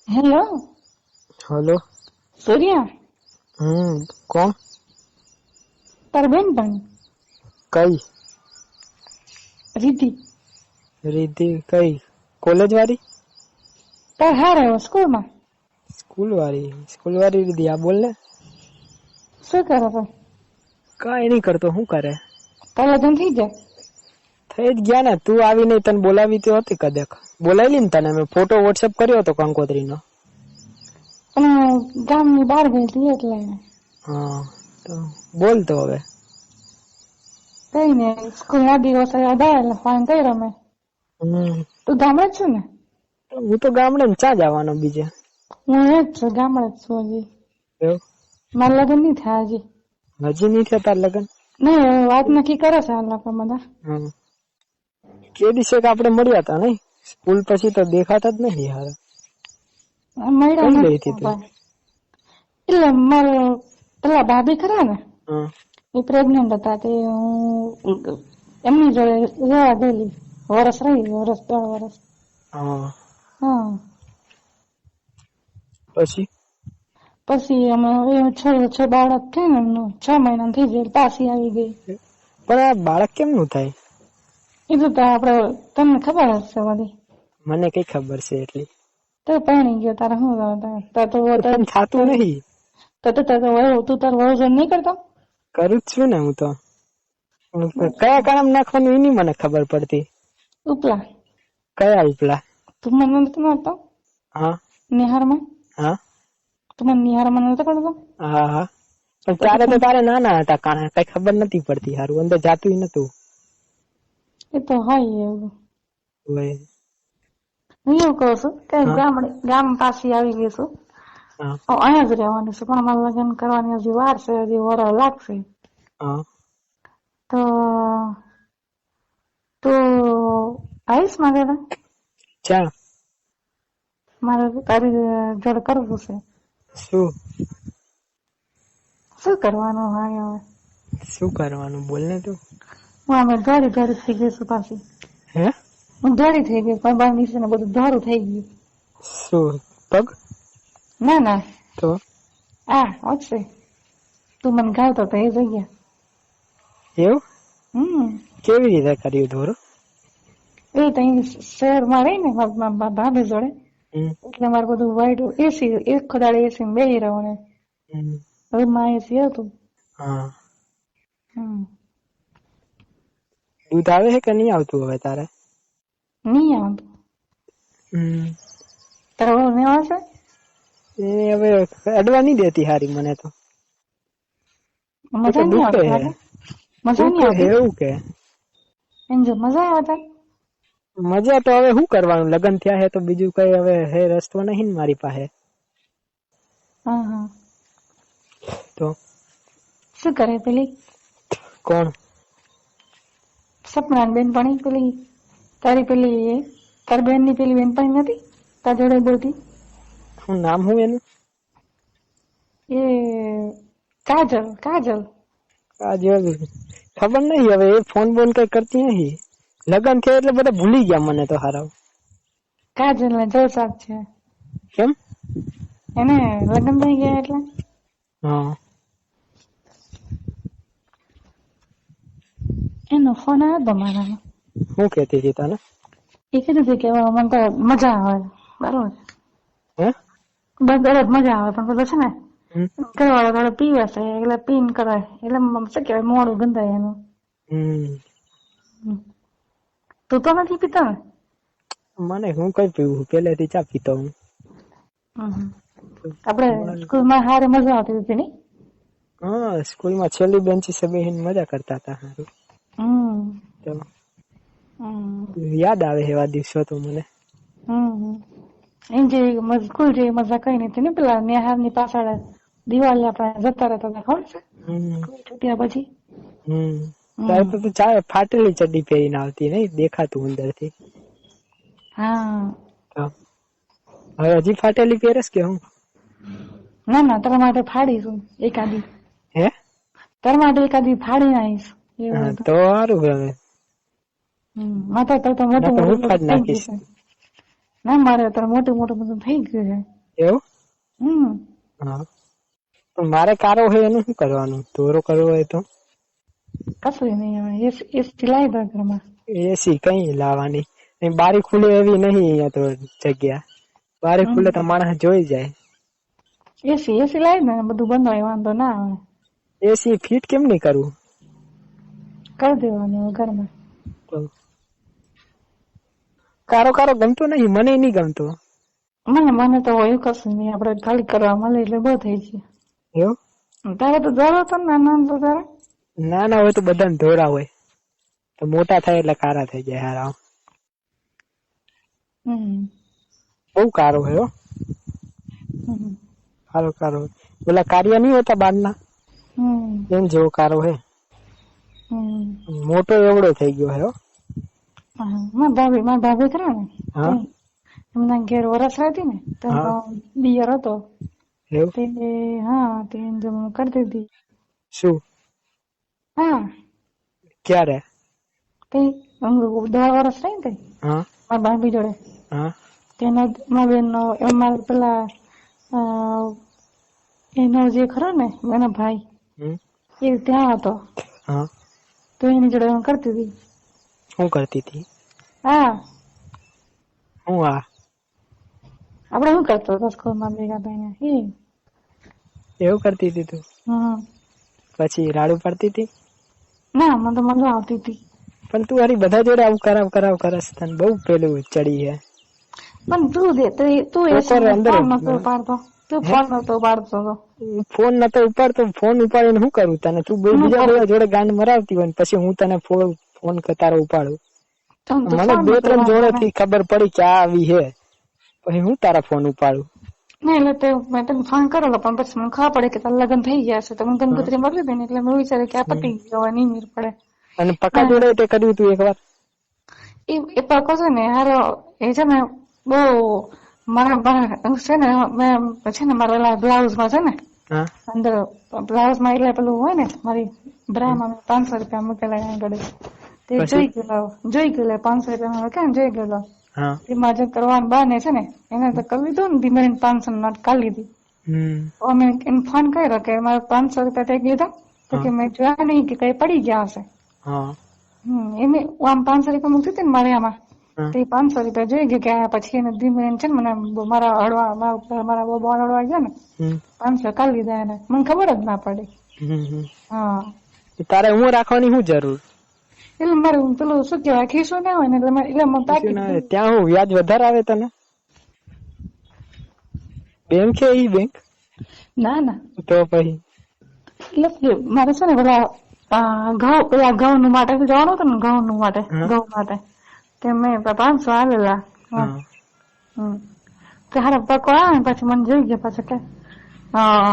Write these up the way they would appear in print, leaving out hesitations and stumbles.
Hello. Hello. સૂર્યા. कौन? તાર બેન પણ कई રીતિ रिद्धि कई कॉलेज वाली તાર હારે સ્કૂલમાં स्कूल वाली रिद्धि आप बोल रहे? શું કરે તો? कई नहीं करतो हूँ करे તાર લગ્ન થઈ જાય? થઈ જ ગયા ને, તું આવી નહીં, તને બોલાવી તો હતી કદેક, બોલાવી ને તને મેં ફોટો વોટ્સએપ કર્યો હતો કંકોત્રીનો. પણ ગામની બહાર ગઈ હતી એટલે. હા તો બોલ તો હવે. કઈ ને સ્કૂલ ના દિવસો યાદ આવે એટલે ફોન કર્યો મેં. તું ગામડે જ છું ને? હું તો ગામડે ને ચા જવાનો બીજે. હું એ જ છું, ગામડે જ છું હજી. એવું? મારા લગ્ન નહીં થયા હજી. હજી નહીં થયા તાર લગ્ન? નહીં, વાત નક્કી કરે છે આ લોકો બધા. કે દિવસે આપડે મળ્યા હતા નહીં, સ્કૂલ પછી તો દેખાતા જ નહીં યાર. મળ્યા કઈ ગઈ નથી હતી તું? એટલે મારે પેલા ભાભી ખરા ને, એ પ્રેગ્નન્ટ હતા તે હું એમની જોડે રહેવા ગયેલી. વરસ રહી, વરસ 3 વર્ષ. હા. પછી અમે છ બાળક છે ને એમનું 6 મહિના થઈ જાય પાછી આવી ગઈ. પણ આ બાળક કેમનું થાય એ તો આપડે તમને ખબર હશે બધી. મને કઈ ખબર છે એટલી. તો પાણી ગયો તારે શું થતું નહીં. તું તાર વયોજન નહીં કરતો? કરું જ છું ને હું તો. કયા કામ નાખવાનું એની મને ખબર પડતી. ઉપલા. કયા ઉપલા? તું મને નથી મારતો? હા. નિહારમાં? હા. તું મને નિહારમાં નતો કરતો? હા હા. પણ ત્યારે તો તારે નાના હતા કાના, કઈ ખબર નથી પડતી. હારું અંદર જાતું નતું. એ તો હોય એવું. હું એવું કહું છું કે ગામ પાછી આવી ગઈ છું, અહીંયા જ રહેવાનું છે, પણ અમારે લગ્ન કરવાની હજી વાર છે, હજી વરસ લાગશે. તો તું આવીશ મારે? ચા મારે તારી જોડે કરવું છે. શું કરવાનું હોય હવે? શું કરવાનું બોલ ને તું. હું અમે ધોરી થઈ ગઈ છું પાછી. હે? હું ધોરી થઈ ગઈ, પણ નીચે ને બધું ધોરું થઈ ગયું. શું પગ? ના તો ઓછે તું મને ગાવતો તો એ જગ્યા. એવું? કેવી રીતે કર્યું ધોરું? એ ત્યાં શહેરમાં રહી ને ભાભી જોડે, એટલે મારે બધું વાઈટ એસી એક ખોદાડે એસી બેહી રહ્યો ને હવે માં એસી હતું. દૂધ આવે છે કે નહીં આવતું હવે તારે? નહીં આવતું. તારે નહીં આવશે? એ હવે અડવા નહીં દેતી હારી મને તો. મજા નહીં આવતી. મજા નહીં આવતી એવું કે એમ જો મજા આવતા. મજા તો હવે શું કરવાનું, લગ્ન થયા હે તો બીજું કઈ હવે હે રસ્તો નહીં મારી પાસે. તો શું કરે પેલી? કોણ? સપના બેનપણી પેલી તારી પેલી તારી બેન ની પેલી બેનપણી નથી તાર જોડે બોલતી? શું નામ હું એનું? એ કાજલ. કાજલ ખબર નહીં હવે, એ ફોન બોન કઈ કરતી નહીં. લગ્ન થયા એટલે બધા ભૂલી ગયા મને તો હારા. કાજલ ને જલસાદ છે. કેમ? એને લગ્ન થઈ ગયા એટલે. એનો ફોન આવ્યો મારા. શું કેતી હતી તને? એ કીધું હતું કે મને તો મજા આવે. બરોબર બસ મજા આવે, પણ બધું છે ને ઘરવાળા થોડો પીવે છે એટલે પીન કરે એટલે શું કેવાય મોડું ગંધાય એનું. તું તો નથી પીતો ને? મને હું કઈ પીવું, પેલેથી ચા પીતો હું. આપડે સ્કૂલમાં હારે મજા આવતી હતી ને? સ્કૂલમાં છેલ્લી બેન્ચીસે બેહીને મજા કરતા હતા. યાદ આવે એવા દિવસો તો મને. એમ જે સ્કૂલ જેવી મજા કઈ નથી ને. પેલા નેહાર ની પાછળ દિવાળી આપણે જતા રહેતા હતા, ખબર છે? છૂટ્યા પછી ત્યારે તો તું ચા ફાટેલી ચડ્ડી પહેરીને આવતી નહીં, દેખાતું અંદર થી. હવે હજી ફાટેલી પહેરસ કે હું? ના તારા માટે ફાડીશું એકાદી. તારા માટે એકાદી ફાડી આવીશ. તો સારું. હવે માતા તો મોટું મોટું થઈ ગયું છે. ના મારે અત્યારે મોટું બધું થઈ ગયું છે. એવું? હમ હા, પણ મારે કારો હોય એનું શું કરવાનું? ધોરો કરવો હોય તો કશું નહીં, એસી લાવી દો ઘરમાં. એસી કઈ લાવવાની? બારી ખુલે એવી નહીં અહીંયા તો જગ્યા. બારી ખુલે તો માણસ જોઈ જાય. એસી લાવી દો, બધું બંધ હોય, વાંધો ના આવે. એસી ફિટ કેમ નહીં કરવું? કરી દેવાનું ઘરમાં. કારો ગમતો નહીં, મને નહીં ગમતો. મને તો હોય કશું નહીં, આપડે ખાલી કરવા મળે એટલે બહુ થઈ ગયું. એવું? તારે તો ધોરો હતો ને નાના તો તારે? નાના હોય તો બધાને ધોરા હોય, તો મોટા થાય એટલે કારા થઈ જાય. હારા બહુ કારો હોય. કારો પેલા કાર્ય નહીં હોતા બારના, એમ જેવો કારો હે. મોટો એવડો થઈ ગયો હે. મારા ભાભી ખરા ને, એમના ઘેર વરસ રહેતી ને તો દિયર હતો. હા, તે કરતી હતી. શું? હા. ક્યારે? 10 વર્ષ રહી ને મારા ભાભી જોડે. તેના મારા બેન નો મારા પેલા એનો જે ખરો ને એનો ભાઈ એ ત્યાં હતો. તો એની જોડે હું કરતી હતી. શું કરતી હતી? હા, હું આપડે શું કરતો હતો સ્કૂલમાં ભેગા થઈને એવું કરતી હતી તું? પછી રાડું પડતી હતી? ના, મને તો મજા આવતી હતી. પણ તું હારી બધા જોડે આવું કરાવ કરસ, તને બહુ પેલું ચડી હે. પણ તું અંદર નતો પાડતો, તું ફોન નતો પાડતો. ફોન નતો ઉપાડતો, ફોન ઉપાડીને શું કરું તને? તું બીજા જોડે ગાંડ મરાવતી હોય પછી હું તને ફોન તારો ઉપાડું. મને 2-3 જોડે થી ખબર પડી કે આ આવી હે, પછી હું તારા ફોન ઉપાડું. નહીં એટલે મેં તને ફોન કરેલો, પણ પછી મને ખબર પડે કે તારા લગ્ન થઈ ગયા છે તો મને કંકોત્રી મળી દે ને, એટલે મેં વિચાર્યું કે આ પતિ ગયો નહીં મેળ પડે. અને પક્કા જોડે તે કર્યું તું એકવાર? એ પક્કો છે ને હારો, એ છે ને બહુ મારા છે ને, મેં છે ને મારા બ્લાઉઝ માં છે ને અંદર બ્લાઉઝ માં એટલે પેલું હોય ને મારી બ્રામાં 500 રૂપિયા મૂકેલા આગળ. તે જોઈ ગયેલો 500 રૂપિયા કેમ જોઈ ગયેલો. એમાં જે કરવાનું બાને છે ને એને તો કરી લીધું ને, ધીમે 500 નોટ કાઢી લીધી. અમે એને ફોન કર્યો કે મારે 500 રૂપિયા થઈ ગયા તો કે મેં જોયા નહીં કે કઈ પડી ગયા હશે. એમે આમ 500 રૂપિયા મૂકતી હતી ને મારે આમાં, તે 500 રૂપિયા જોઈ ગયા. પછી એને ધીમે છે ને મને મારા હળવા મારા બહુ હળવા ગયા ને 500 કાઢી લીધા એને, મને ખબર જ ના પડી. તારે હું રાખવાની શું જરૂર? એટલે મારે પેલું શું કેવાય ખીસું ના હોય ને એટલે ત્યાં હું વ્યાજ વધારે આવે તને? બેંક છે ઈ બેંક? ના તો પછી એટલે મારે છે ને પેલા ઘઉં નું માટે જવાનું હતું ને, ઘઉં માટે તે મેં 500 આવેલા. હારા પકો આવે પછી મને જોઈ ગયા પછી કે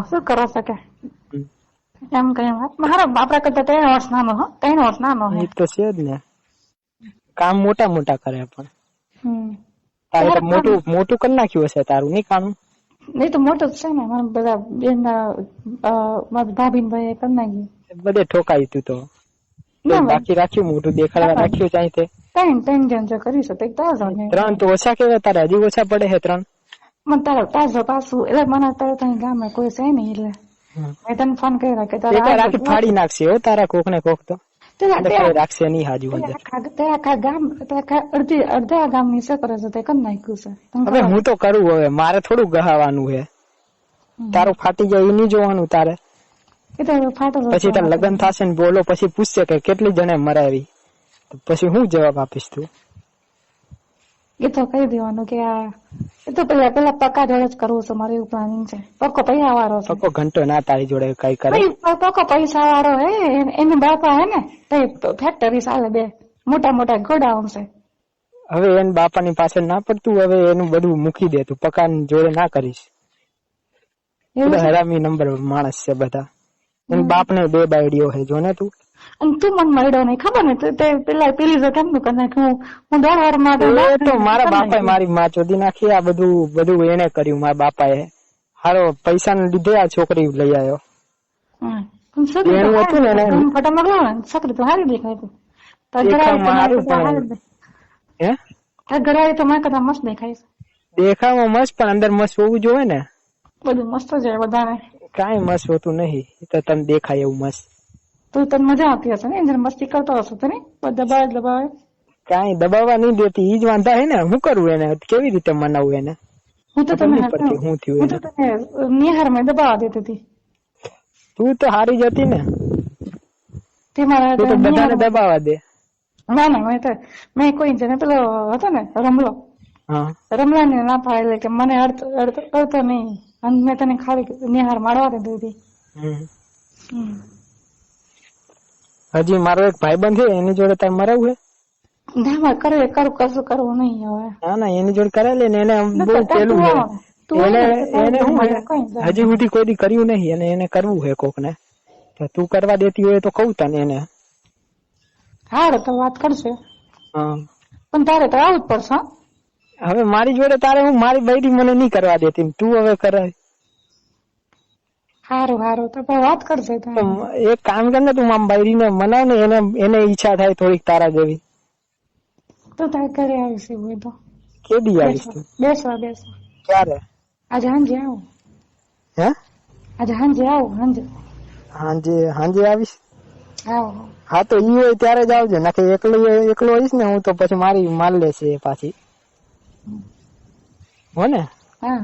શું કરો શકે એમ કઈ મારા આપડા કરતા 3 વર્ષ નાનો. 3 વર્ષ નાનો હે તો છે જ ને. કામ મોટા કરે પણ તારે મોટું કરી નાખ્યું હશે તારું, નહીં કામ? નહીં તો મોટું જ છે ને, મારા બધા બેન મારા ભાભી ભાઈ કરી નાખ્યું. બધે ઠોકાયું તું તો બાકી રાખ્યું મોટું દેખાડવા રાખ્યું ચાહી તે 3 જણ જો કરી શકે. 3 તો ઓછા કેવાય, તારે હજી ઓછા પડે છે 3? મને તારો તાજો પાછું એટલે મને અત્યારે ત્યાં ગામે કોઈ છે નહીં એટલે મેં તને ફોન કર્યો કે તારા ફાડી નાખશે હો તારા કોક ને કોક તો રાખશે નહીં હાજુ. અડધા ગામ ની છે કરે છે તે કરી નાખ્યું છે. હવે હું તો કરું, હવે મારે થોડું ગહાવાનું છે. તારું ફાટી જાય એ નહીં જોવાનું તારે. પછી તાર લગ્ન થશે ને બોલો પછી પૂછશે કે કેટલી જણે મરાવી, પછી હું જવાબ આપીશ તું? એ તો કહી દેવાનું કે એ તો પેલા પક્કા જોડે જ કરવું છે મારે, એવું પ્લાનિંગ છે. પક્કો પૈસા વાળો છે. પક્કો ઘંટો ના તારી જોડે કઈ કરે? પક્કો પૈસા વાળો હે, એને બાપા હે ને ફેક્ટરી ચાલે, 2 મોટા ગોડાઉન છે. હવે એને બાપાની પાછળ ના પડતું, હવે એનું બધું મૂકી દે તું, પક્કા જોડે ના કરીશ. હરામી નંબર માણસ છે બધા. એના બાપ ને 2 બાયડીઓ છે જો ને તું. અને તું મને મળ્યો નહીં ખબર ને, પેલી જો કેમનું કરી નાખ્યું. હું 1.5 વાર માટે તો મારા બાપાએ મારી માં ચોદી નાખી. આ બધું એને કર્યું મારા બાપાએ. હારો પૈસા ને લીધે આ છોકરી લઈ આવ્યો. છોકરી તો હારી દેખાય તું ઘરે તો મારે કરતા મસ્ત દેખાય છે. દેખાવામાં મસ્ત પણ અંદર મસ્ત હોવું જોઈએ ને. બધું મસ્ત જ હોય બધાને. કાંઈ મસ્ત હોતું નહીં તો તને દેખાય એવું મસ્ત. તો તને મજા આવતી હશે ને જયારે મસ્તી કરતો હશે તો નહીં દબાવે. કાંઈ દબાવવા નહીં દેતી ઈ જ વાંધા હે ને. શું કરવું એને, કેવી રીતે મનાવવું એને? હું તો તને નિહારમાં દબાવવા દેતી હતી. તું તો હારી જતી ને. તે મારા તું તો બધાને દબાવવા દે. ના મેં કોઈ જને પેલો હતો ને રમલો, રમલા ને ના પાડે કે મને અડતો નહીં, મેં તને ખાલી નિહાર મારવા દીધી હતી. હજી મારો એક ભાઈબંધ છે એની જોડે તારે મરાવું હે? ના કશું કરવું નહીં હવે. ના એની જોડે કરાવી લે ને. એને બહુ પેલું એને હજી સુધી કોઈ દી કર્યું નહીં અને એને કરવું છે કોક ને. તું કરવા દેતી હોય તો કઉ તને એને. હારે તો વાત કરશે પણ તારે તો આવું જ પડશે. હવે મારી જોડે તારે હું મારી બૈરી મને નહીં કરવા દેતી, તું હવે કરાય. હારું તો વાત કરશે. એક કામ કર ને તું આમ બૈરી ને મનાવ ને, એને ઈચ્છા થાય થોડીક તારા જેવી. તો તારે ઘરે આવીશ હોય તો. કેદી આવીશ તું? બેસવા. ક્યારે? આજે સાંજે આવું. હે? આજે સાંજે આવું. સાંજે આવીશ. હા તો ઈ હોય ત્યારે જ આવજો, નાખે એકલો હોઈશ ને હું તો પછી મારી માલ લેશે પાછી. હો ને? હા.